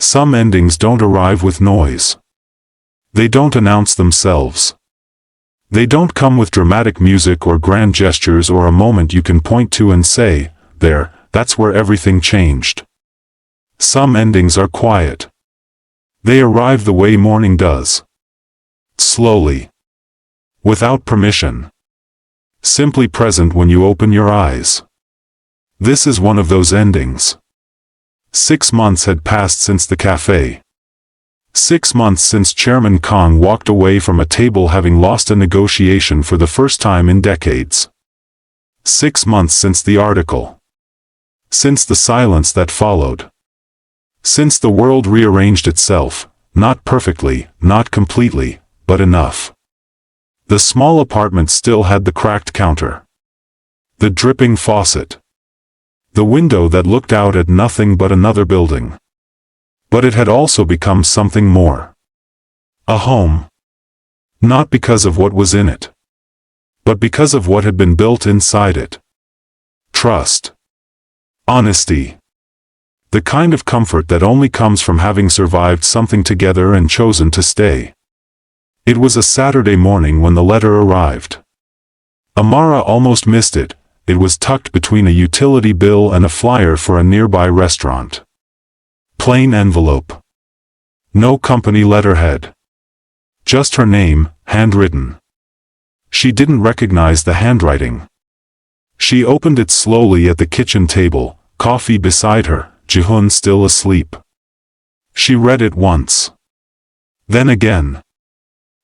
Some endings don't arrive with noise. They don't announce themselves. They don't come with dramatic music or grand gestures or a moment you can point to and say, "There, that's where everything changed." Some endings are quiet. They arrive the way morning does. Slowly. Without permission. Simply present when you open your eyes. This is one of those endings. 6 months had passed since the cafe. 6 months since Chairman Kang walked away from a table having lost a negotiation for the first time in decades. 6 months since the article. Since the silence that followed. Since the world rearranged itself, not perfectly, not completely, but enough. The small apartment still had the cracked counter. The dripping faucet. The window that looked out at nothing but another building. But it had also become something more. A home. Not because of what was in it. But because of what had been built inside it. Trust. Honesty. The kind of comfort that only comes from having survived something together and chosen to stay. It was a Saturday morning when the letter arrived. Amara almost missed it. It was tucked between a utility bill and a flyer for a nearby restaurant. Plain envelope. No company letterhead. Just her name, handwritten. She didn't recognize the handwriting. She opened it slowly at the kitchen table, coffee beside her, Jihoon still asleep. She read it once. Then again.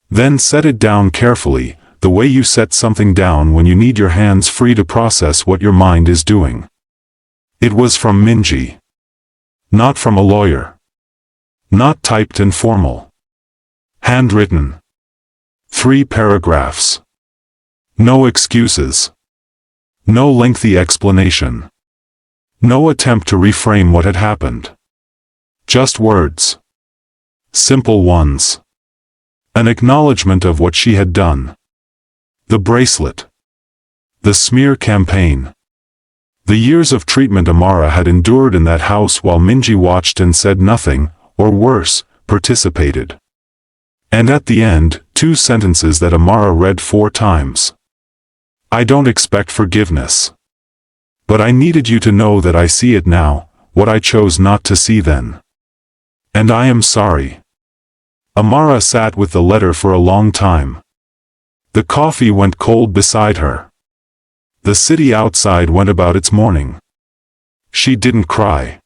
Then set it down carefully, the way you set something down when you need your hands free to process what your mind is doing. It was from Minji. Not from a lawyer. Not typed and formal. Handwritten. 3 paragraphs. No excuses. No lengthy explanation. No attempt to reframe what had happened. Just words. Simple ones. An acknowledgement of what she had done. The bracelet. The smear campaign. The years of treatment Amara had endured in that house while Minji watched and said nothing, or worse, participated. And at the end, 2 sentences that Amara read 4 times. I don't expect forgiveness. But I needed you to know that I see it now, what I chose not to see then. And I am sorry. Amara sat with the letter for a long time. The coffee went cold beside her. The city outside went about its morning. She didn't cry.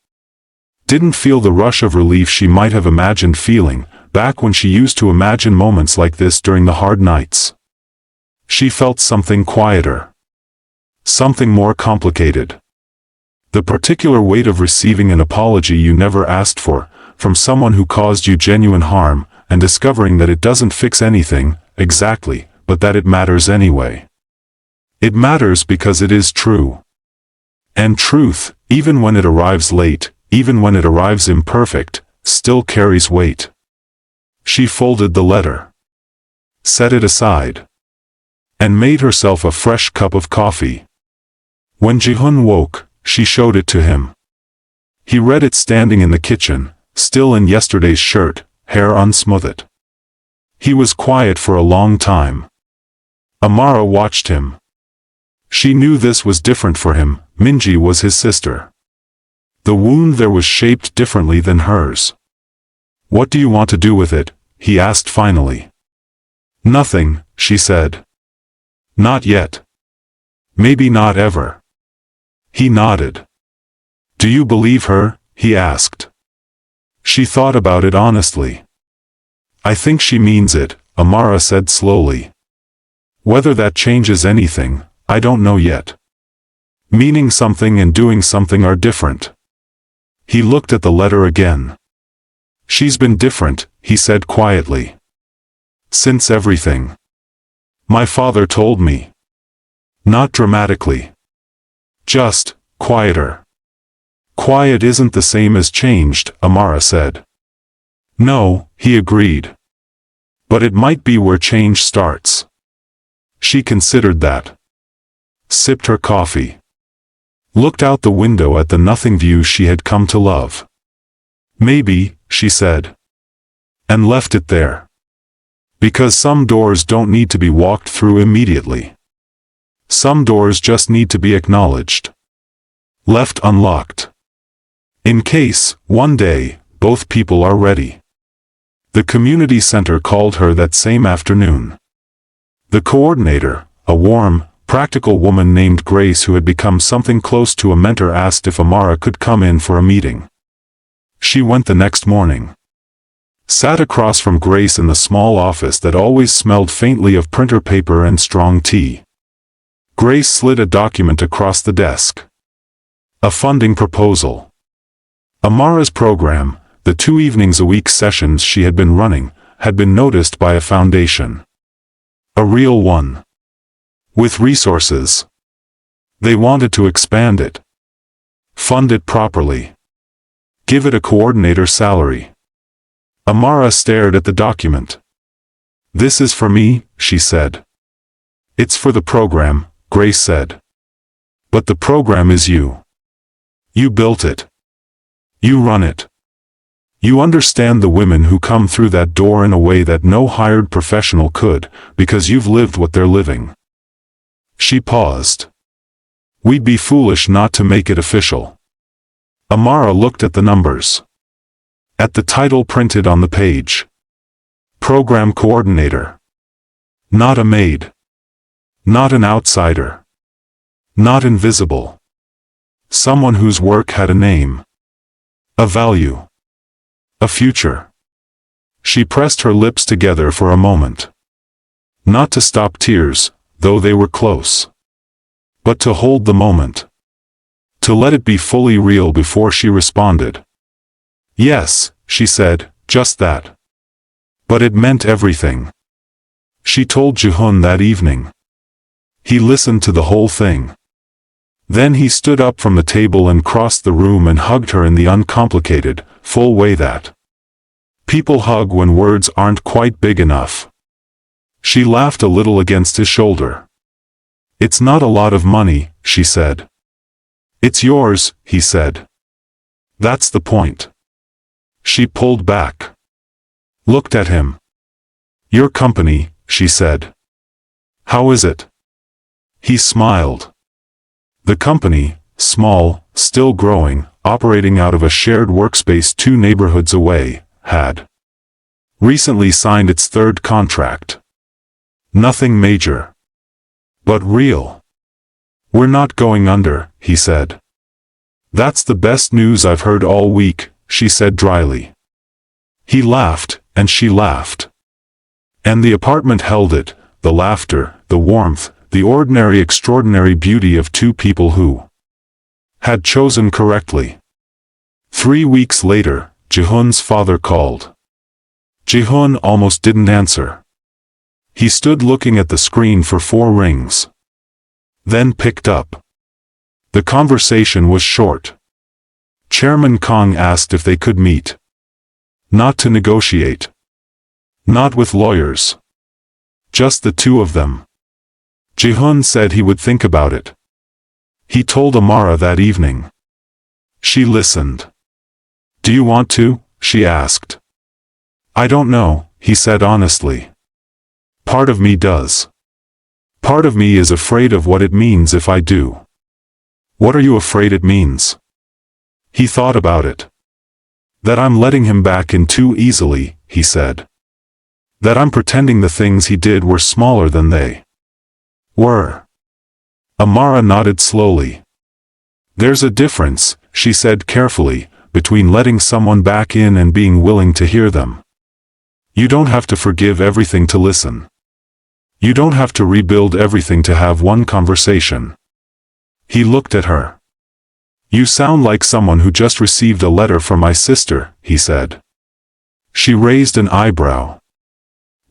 Didn't feel the rush of relief she might have imagined feeling, back when she used to imagine moments like this during the hard nights. She felt something quieter. Something more complicated. The particular weight of receiving an apology you never asked for, from someone who caused you genuine harm, and discovering that it doesn't fix anything, exactly, but that it matters anyway. It matters because it is true. And truth, even when it arrives late, even when it arrives imperfect, still carries weight. She folded the letter. Set it aside. And made herself a fresh cup of coffee. When Jihoon woke, she showed it to him. He read it standing in the kitchen, still in yesterday's shirt, hair unsmoothed. He was quiet for a long time. Amara watched him. She knew this was different for him. Minji was his sister. The wound there was shaped differently than hers. What do you want to do with it? He asked finally. Nothing, she said. Not yet. Maybe not ever. He nodded. Do you believe her? He asked. She thought about it honestly. I think she means it, Amara said slowly. Whether that changes anything, I don't know yet. Meaning something and doing something are different. He looked at the letter again. She's been different, he said quietly. Since everything. My father told me. Not dramatically. Just, quieter. Quiet isn't the same as changed, Amara said. No, he agreed. But it might be where change starts. She considered that. Sipped her coffee. Looked out the window at the nothing view she had come to love. Maybe, she said. And left it there. Because some doors don't need to be walked through immediately. Some doors just need to be acknowledged. Left unlocked. In case, one day, both people are ready. The community center called her that same afternoon. The coordinator, a warm, practical woman named Grace who had become something close to a mentor, asked if Amara could come in for a meeting. She went the next morning. Sat across from Grace in the small office that always smelled faintly of printer paper and strong tea. Grace slid a document across the desk. A funding proposal. Amara's program, the 2 evenings-a-week sessions she had been running, had been noticed by a foundation. A real one. With resources. They wanted to expand it. Fund it properly. Give it a coordinator salary. Amara stared at the document. "This is for me," she said. "It's for the program," Grace said. "But the program is you. You built it. You run it. You understand the women who come through that door in a way that no hired professional could, because you've lived what they're living." She paused. "We'd be foolish not to make it official." Amara looked at the numbers. At the title printed on the page. Program Coordinator. Not a maid. Not an outsider. Not invisible. Someone whose work had a name. A value. A future. She pressed her lips together for a moment. Not to stop tears, though they were close. But to hold the moment. To let it be fully real before she responded. "Yes," she said, "just that." But it meant everything. She told Jihoon that evening. He listened to the whole thing. Then he stood up from the table and crossed the room and hugged her in the uncomplicated, full way that people hug when words aren't quite big enough. She laughed a little against his shoulder. "It's not a lot of money," she said. "It's yours," he said. "That's the point." She pulled back. Looked at him. "Your company," she said. "How is it?" He smiled. The company, small, still growing, operating out of a shared workspace 2 neighborhoods away, had recently signed its 3rd contract. Nothing major. But real. "We're not going under," he said. "That's the best news I've heard all week," she said dryly. He laughed, and she laughed. And the apartment held it, the laughter, the warmth, the ordinary extraordinary beauty of 2 people who had chosen correctly. 3 weeks later, Jihoon's father called. Jihoon almost didn't answer. He stood looking at the screen for 4 rings. Then picked up. The conversation was short. Chairman Kang asked if they could meet. Not to negotiate. Not with lawyers. Just the 2 of them. Jihoon said he would think about it. He told Amara that evening. She listened. "Do you want to?" she asked. "I don't know," he said honestly. "Part of me does. Part of me is afraid of what it means if I do." "What are you afraid it means?" He thought about it. "That I'm letting him back in too easily," he said. "That I'm pretending the things he did were smaller than they were." Amara nodded slowly. "There's a difference," she said carefully, "between letting someone back in and being willing to hear them. You don't have to forgive everything to listen. You don't have to rebuild everything to have one conversation." He looked at her. "You sound like someone who just received a letter from my sister," he said. She raised an eyebrow.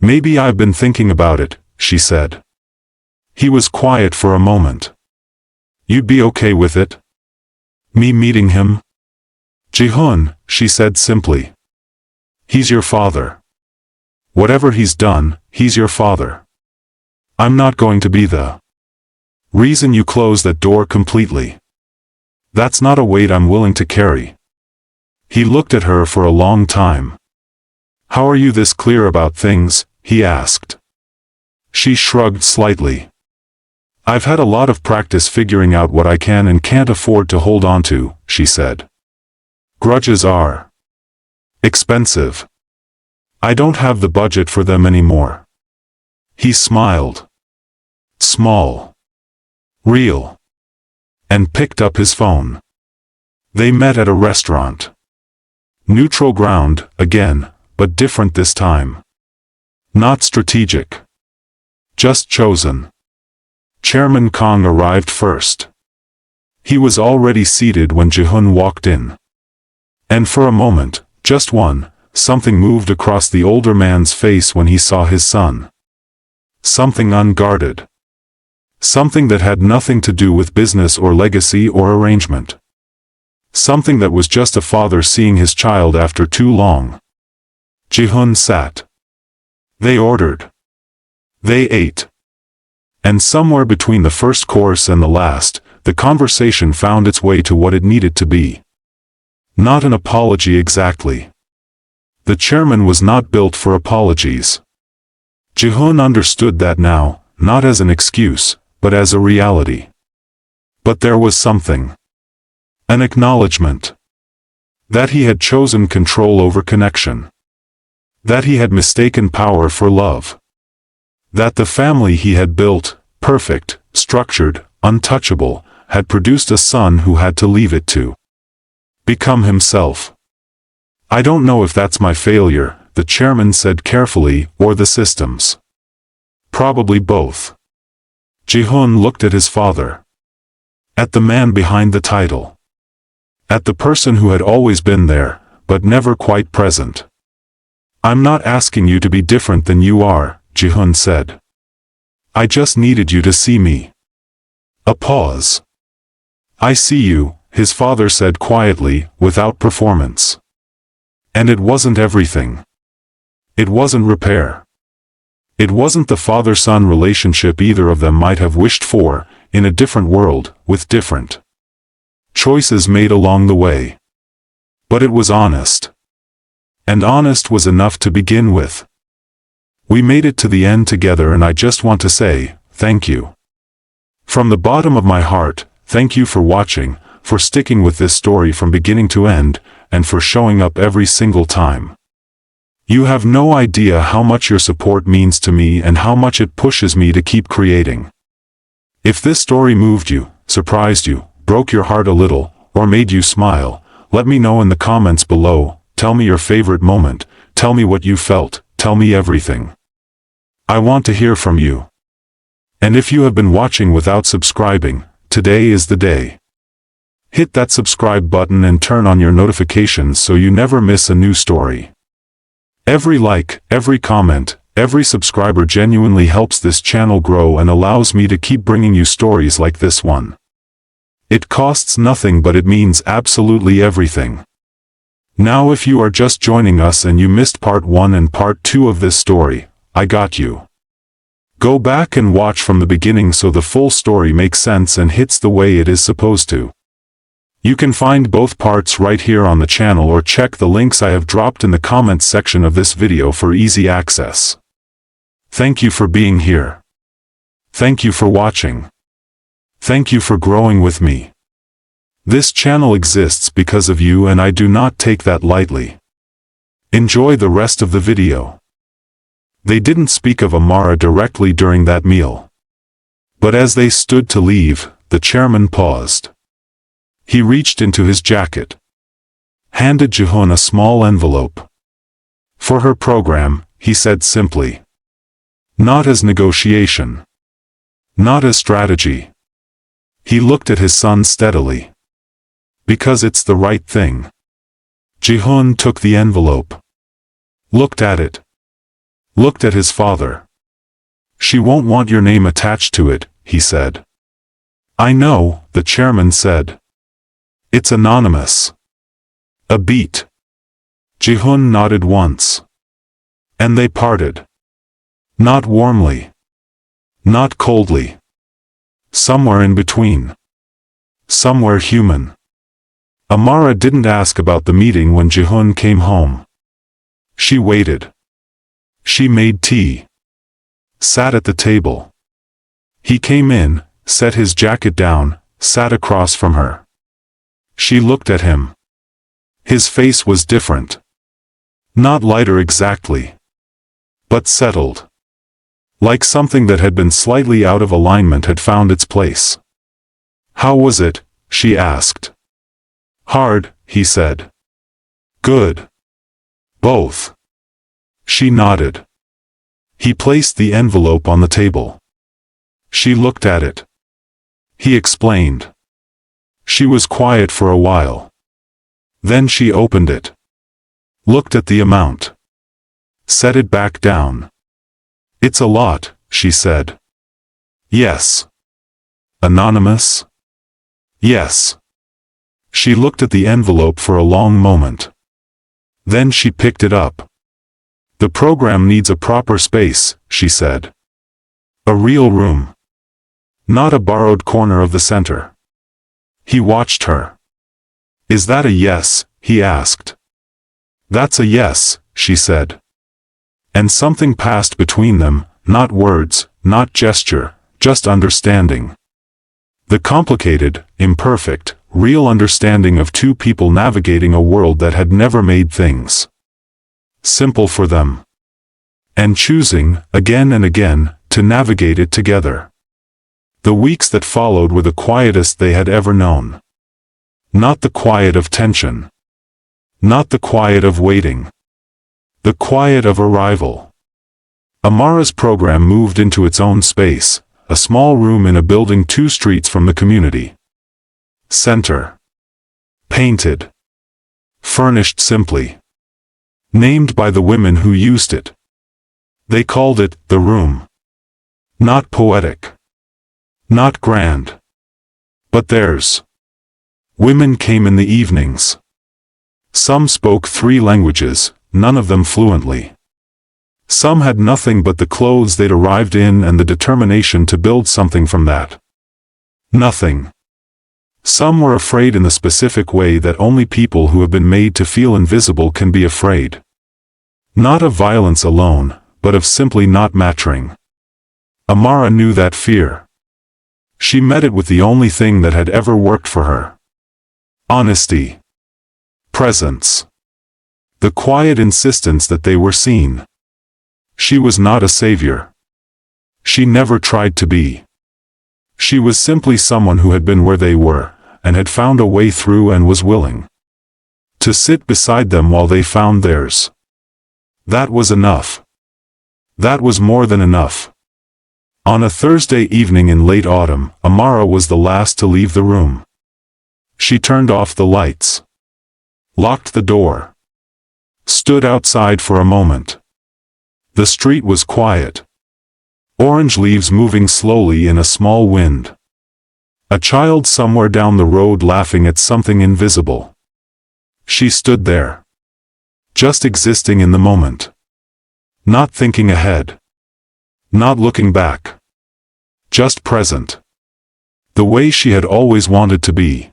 "Maybe I've been thinking about it," she said. He was quiet for a moment. "You'd be okay with it? Me meeting him?" "Jihoon," she said simply. "He's your father. Whatever he's done, he's your father. I'm not going to be the reason you close that door completely. That's not a weight I'm willing to carry." He looked at her for a long time. "How are you this clear about things?" he asked. She shrugged slightly. "I've had a lot of practice figuring out what I can and can't afford to hold on to," she said. "Grudges are expensive. I don't have the budget for them anymore." He smiled. Small. Real. And picked up his phone. They met at a restaurant. Neutral ground, again, but different this time. Not strategic. Just chosen. Chairman Kang arrived first. He was already seated when Jihoon walked in. And for a moment, just one, something moved across the older man's face when he saw his son. Something unguarded. Something that had nothing to do with business or legacy or arrangement. Something that was just a father seeing his child after too long. Jihoon sat. They ordered. They ate. And somewhere between the first course and the last, the conversation found its way to what it needed to be. Not an apology exactly. The chairman was not built for apologies. Jihoon understood that now, not as an excuse, but as a reality. But there was something. An acknowledgement. That he had chosen control over connection. That he had mistaken power for love. That the family he had built, perfect, structured, untouchable, had produced a son who had to leave it to become himself. "I don't know if that's my failure," the chairman said carefully, "or the systems. Probably both." Jihoon looked at his father. At the man behind the title. At the person who had always been there, but never quite present. "I'm not asking you to be different than you are," Jihoon said. "I just needed you to see me." A pause. "I see you," his father said quietly, without performance. And it wasn't everything. It wasn't repair. It wasn't the father-son relationship either of them might have wished for, in a different world, with different choices made along the way. But it was honest. And honest was enough to begin with. "We made it to the end together and I just want to say, thank you. From the bottom of my heart, thank you for watching, for sticking with this story from beginning to end, and for showing up every single time. You have no idea how much your support means to me and how much it pushes me to keep creating. If this story moved you, surprised you, broke your heart a little, or made you smile, let me know in the comments below. Tell me your favorite moment, tell me what you felt, tell me everything. I want to hear from you. And if you have been watching without subscribing, today is the day. Hit that subscribe button and turn on your notifications so you never miss a new story. Every like, every comment, every subscriber genuinely helps this channel grow and allows me to keep bringing you stories like this one. It costs nothing, but it means absolutely everything. Now if you are just joining us and you missed part 1 and part 2 of this story, I got you. Go back and watch from the beginning so the full story makes sense and hits the way it is supposed to. You can find both parts right here on the channel or check the links I have dropped in the comments section of this video for easy access. Thank you for being here. Thank you for watching. Thank you for growing with me. This channel exists because of you and I do not take that lightly. Enjoy the rest of the video. They didn't speak of Amara directly during that meal. But as they stood to leave, the chairman paused. He reached into his jacket. Handed Jihoon a small envelope. For her program, he said simply. Not as negotiation. Not as strategy. He looked at his son steadily. Because it's the right thing. Jihoon took the envelope. Looked at it. Looked at his father. She won't want your name attached to it, he said. I know, the chairman said. It's anonymous. A beat. Jihoon nodded once. And they parted. Not warmly. Not coldly. Somewhere in between. Somewhere human. Amara didn't ask about the meeting when Jihoon came home. She waited. She made tea. Sat at the table. He came in, set his jacket down, sat across from her. She looked at him. His face was different. Not lighter exactly, but settled. Like something that had been slightly out of alignment had found its place. "How was it?" she asked. "Hard," he said. "Good." "Both." She nodded. He placed the envelope on the table. She looked at it. He explained. She was quiet for a while. Then she opened it. Looked at the amount. Set it back down. "It's a lot," she said. "Yes." "Anonymous?" "Yes." She looked at the envelope for a long moment. Then she picked it up. "The program needs a proper space," she said. "A real room. Not a borrowed corner of the center." He watched her. "Is that a yes?" he asked. "That's a yes," she said. And something passed between them, not words, not gesture, just understanding. The complicated, imperfect, real understanding of two people navigating a world that had never made things simple for them. And choosing, again and again, to navigate it together. The weeks that followed were the quietest they had ever known. Not the quiet of tension. Not the quiet of waiting. The quiet of arrival. Amara's program moved into its own space, a small room in a building 2 streets from the community center. Painted. Furnished simply. Named by the women who used it. They called it the room. Not poetic. Not grand. But theirs. Women came in the evenings. Some spoke 3 languages, none of them fluently. Some had nothing but the clothes they'd arrived in and the determination to build something from that. Nothing. Some were afraid in the specific way that only people who have been made to feel invisible can be afraid. Not of violence alone, but of simply not matching. Amara knew that fear. She met it with the only thing that had ever worked for her. Honesty. Presence. The quiet insistence that they were seen. She was not a savior. She never tried to be. She was simply someone who had been where they were, and had found a way through and was willing to sit beside them while they found theirs. That was enough. That was more than enough. On a Thursday evening in late autumn, Amara was the last to leave the room. She turned off the lights. Locked the door. Stood outside for a moment. The street was quiet. Orange leaves moving slowly in a small wind. A child somewhere down the road laughing at something invisible. She stood there. Just existing in the moment. Not thinking ahead. Not looking back. Just present. The way she had always wanted to be.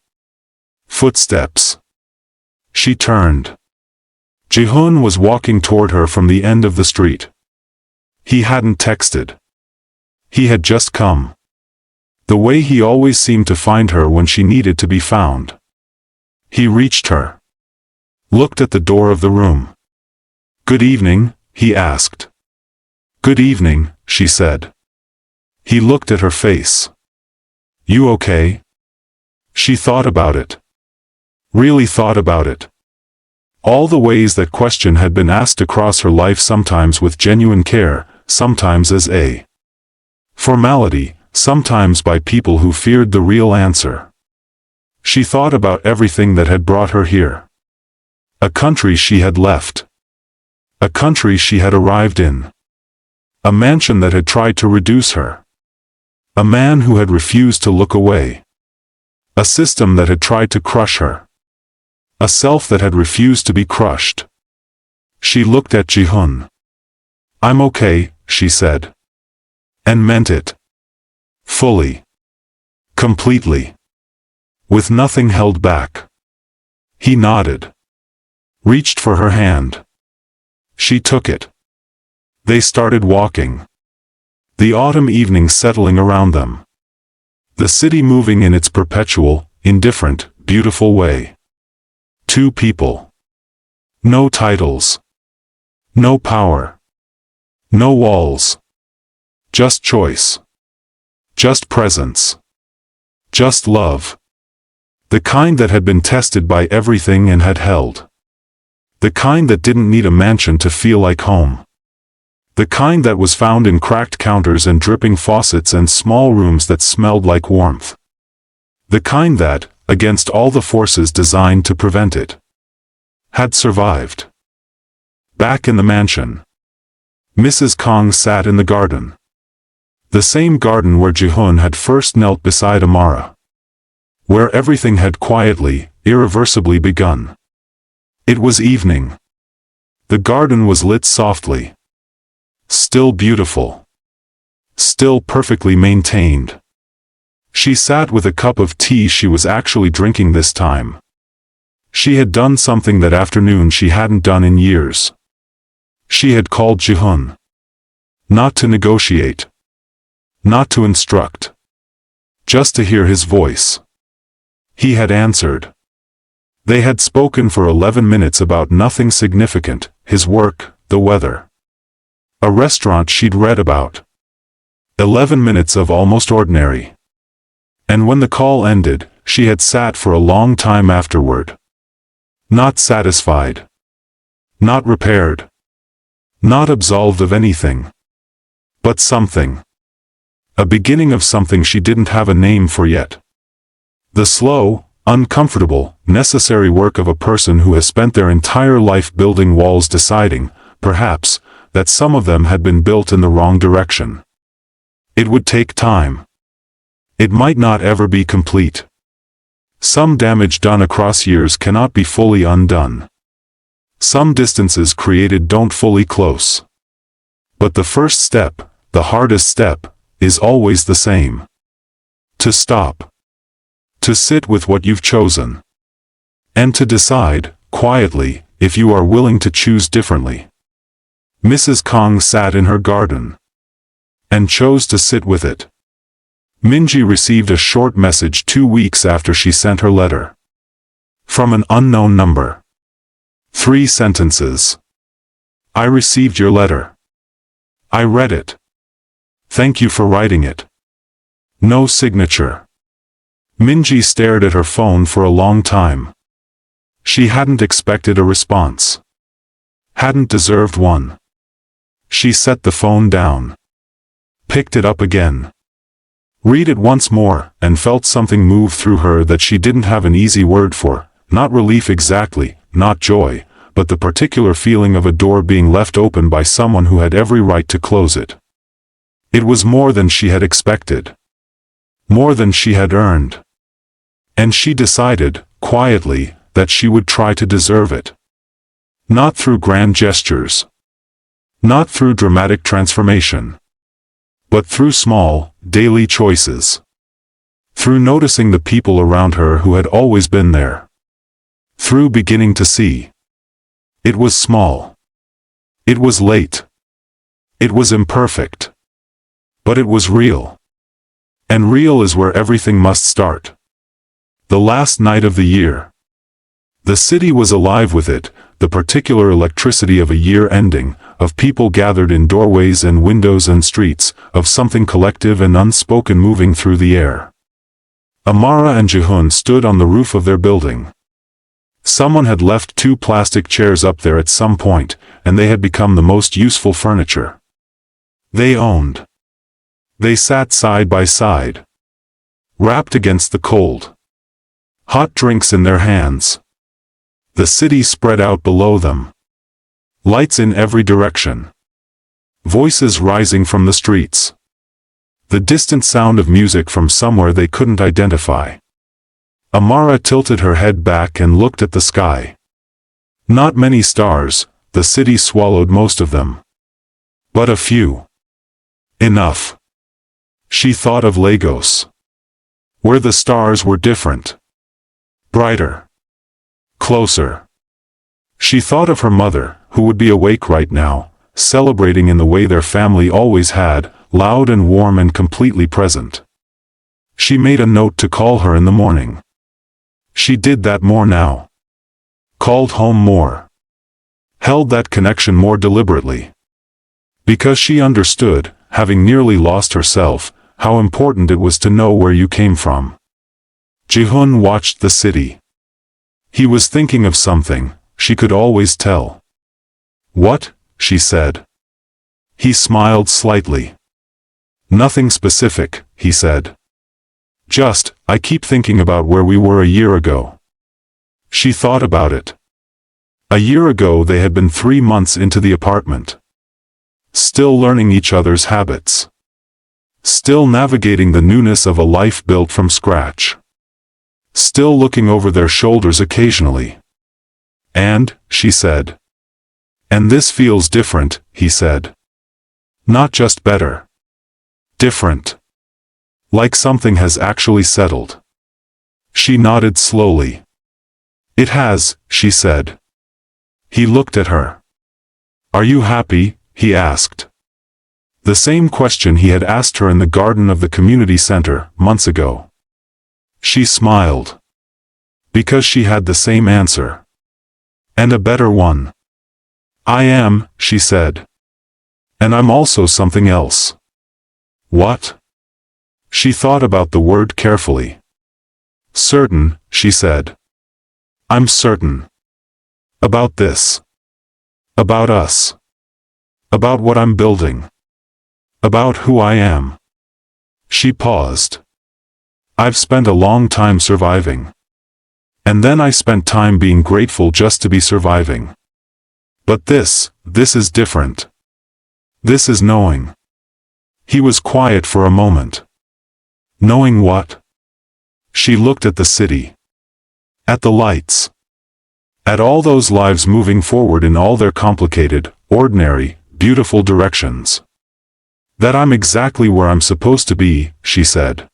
Footsteps. She turned. Jihoon was walking toward her from the end of the street. He hadn't texted. He had just come. The way he always seemed to find her when she needed to be found. He reached her. Looked at the door of the room. "Good evening," he asked. "Good evening," she said. He looked at her face. "You okay?" She thought about it. Really thought about it. All the ways that question had been asked across her life, sometimes with genuine care, sometimes as a formality, sometimes by people who feared the real answer. She thought about everything that had brought her here. A country she had left. A country she had arrived in. A mansion that had tried to reduce her. A man who had refused to look away. A system that had tried to crush her. A self that had refused to be crushed. She looked at Jihoon. "I'm okay," she said. And meant it. Fully. Completely. With nothing held back. He nodded. Reached for her hand. She took it. They started walking. The autumn evening settling around them. The city moving in its perpetual, indifferent, beautiful way. Two people. No titles. No power. No walls. Just choice. Just presence. Just love. The kind that had been tested by everything and had held. The kind that didn't need a mansion to feel like home. The kind that was found in cracked counters and dripping faucets and small rooms that smelled like warmth. The kind that, against all the forces designed to prevent it, had survived. Back in the mansion, Mrs. Kang sat in the garden. The same garden where Jihoon had first knelt beside Amara. Where everything had quietly, irreversibly begun. It was evening. The garden was lit softly. Still beautiful. Still perfectly maintained. She sat with a cup of tea she was actually drinking this time. She had done something that afternoon she hadn't done in years. She had called Jihoon. Not to negotiate. Not to instruct. Just to hear his voice. He had answered. They had spoken for 11 minutes about nothing significant, his work, the weather. A restaurant she'd read about. 11 minutes of almost ordinary. And when the call ended, she had sat for a long time afterward. Not satisfied. Not repaired. Not absolved of anything. But something. A beginning of something she didn't have a name for yet. The slow, uncomfortable, necessary work of a person who has spent their entire life building walls, deciding, perhaps, that some of them had been built in the wrong direction. It would take time. It might not ever be complete. Some damage done across years cannot be fully undone. Some distances created don't fully close. But the first step, the hardest step, is always the same. To stop. To sit with what you've chosen. And to decide, quietly, if you are willing to choose differently. Mrs. Kang sat in her garden. And chose to sit with it. Minji received a short message 2 weeks after she sent her letter. From an unknown number. 3 sentences. I received your letter. I read it. Thank you for writing it. No signature. Minji stared at her phone for a long time. She hadn't expected a response. Hadn't deserved one. She set the phone down. Picked it up again. Read it once more, and felt something move through her that she didn't have an easy word for, not relief exactly, not joy, but the particular feeling of a door being left open by someone who had every right to close it. It was more than she had expected. More than she had earned. And she decided, quietly, that she would try to deserve it. Not through grand gestures. Not through dramatic transformation. But through small, daily choices. Through noticing the people around her who had always been there. Through beginning to see. It was small. It was late. It was imperfect. But it was real. And real is where everything must start. The last night of the year. The city was alive with it, the particular electricity of a year ending, of people gathered in doorways and windows and streets, of something collective and unspoken moving through the air. Amara and Jihoon stood on the roof of their building. Someone had left 2 plastic chairs up there at some point, and they had become the most useful furniture they owned. They sat side by side. Wrapped against the cold. Hot drinks in their hands. The city spread out below them. Lights in every direction. Voices rising from the streets. The distant sound of music from somewhere they couldn't identify. Amara tilted her head back and looked at the sky. Not many stars, the city swallowed most of them. But a few. Enough. She thought of Lagos. Where the stars were different. Brighter. Closer. She thought of her mother, who would be awake right now, celebrating in the way their family always had, loud and warm and completely present. She made a note to call her in the morning. She did that more now. Called home more. Held that connection more deliberately. Because she understood, having nearly lost herself, how important it was to know where you came from. Jihoon watched the city. He was thinking of something, she could always tell. What? She said. He smiled slightly. Nothing specific, he said. Just, I keep thinking about where we were a year ago. She thought about it. A year ago they had been 3 months into the apartment. Still learning each other's habits. Still navigating the newness of a life built from scratch. Still looking over their shoulders occasionally. And, she said. And this feels different, he said. Not just better. Different. Like something has actually settled. She nodded slowly. It has, she said. He looked at her. Are you happy? He asked. The same question he had asked her in the garden of the community center, months ago. She smiled. Because she had the same answer. And a better one. I am, she said. And I'm also something else. What? She thought about the word carefully. Certain, she said. I'm certain. About this. About us. About what I'm building. About who I am. She paused. I've spent a long time surviving. And then I spent time being grateful just to be surviving. But this is different. This is knowing. He was quiet for a moment. Knowing what? She looked at the city. At the lights. At all those lives moving forward in all their complicated, ordinary, beautiful directions. That I'm exactly where I'm supposed to be, she said.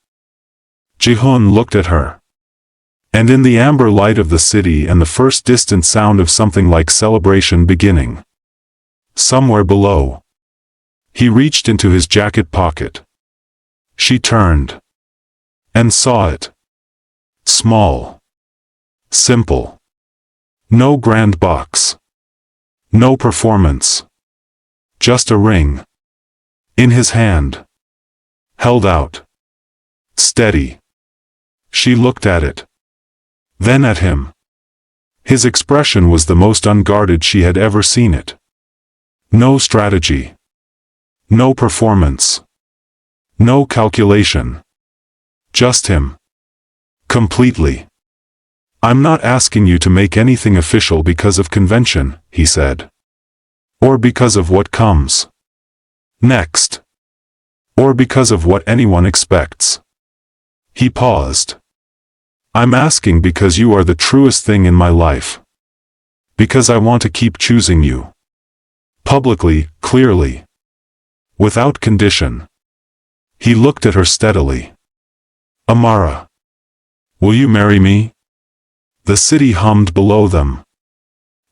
Jihoon looked at her. And in the amber light of the city and the first distant sound of something like celebration beginning. Somewhere below. He reached into his jacket pocket. She turned. And saw it. Small. Simple. No grand box. No performance. Just a ring. In his hand. Held out. Steady. She looked at it. Then at him. His expression was the most unguarded she had ever seen it. No strategy. No performance. No calculation. Just him. Completely. I'm not asking you to make anything official because of convention, he said. Or because of what comes next. Or because of what anyone expects. He paused. I'm asking because you are the truest thing in my life. Because I want to keep choosing you. Publicly, clearly. Without condition. He looked at her steadily. Amara. Will you marry me? The city hummed below them.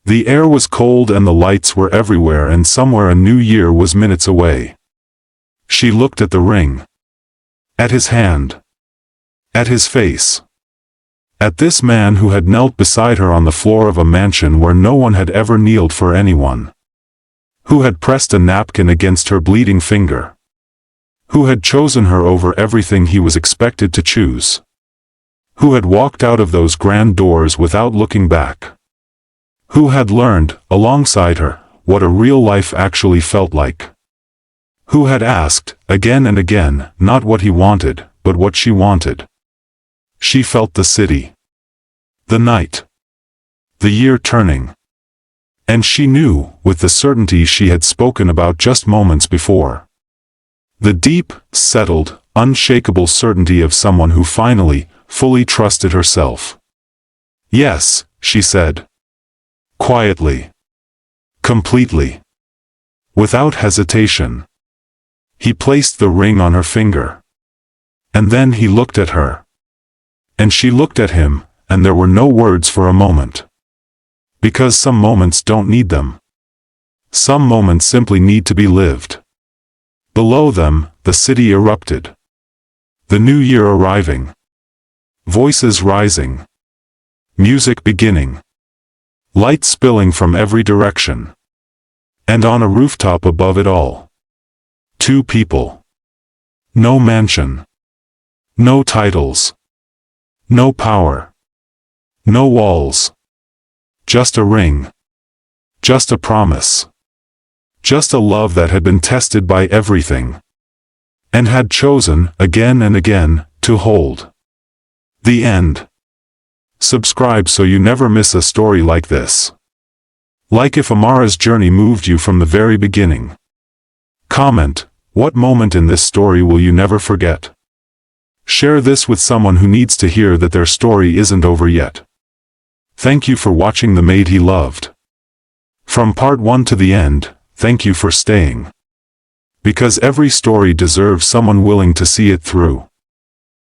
The air was cold and the lights were everywhere and somewhere a new year was minutes away. She looked at the ring. At his hand. At his face. At this man who had knelt beside her on the floor of a mansion where no one had ever kneeled for anyone. Who had pressed a napkin against her bleeding finger. Who had chosen her over everything he was expected to choose. Who had walked out of those grand doors without looking back. Who had learned, alongside her, what a real life actually felt like. Who had asked, again and again, not what he wanted, but what she wanted. She felt the city. The night. The year turning. And she knew, with the certainty she had spoken about just moments before. The deep, settled, unshakable certainty of someone who finally, fully trusted herself. Yes, she said. Quietly. Completely. Without hesitation. He placed the ring on her finger. And then he looked at her. And she looked at him, and there were no words for a moment. Because some moments don't need them. Some moments simply need to be lived. Below them, the city erupted. The new year arriving. Voices rising. Music beginning. Light spilling from every direction. And on a rooftop above it all. Two people. No mansion. No titles. No power. No walls. Just a ring. Just a promise. Just a love that had been tested by everything. And had chosen, again and again, to hold. The end. Subscribe so you never miss a story like this. Like if Amara's journey moved you from the very beginning. Comment, what moment in this story will you never forget? Share this with someone who needs to hear that their story isn't over yet. Thank you for watching The Maid He Loved. From part 1 to the end, thank you for staying. Because every story deserves someone willing to see it through.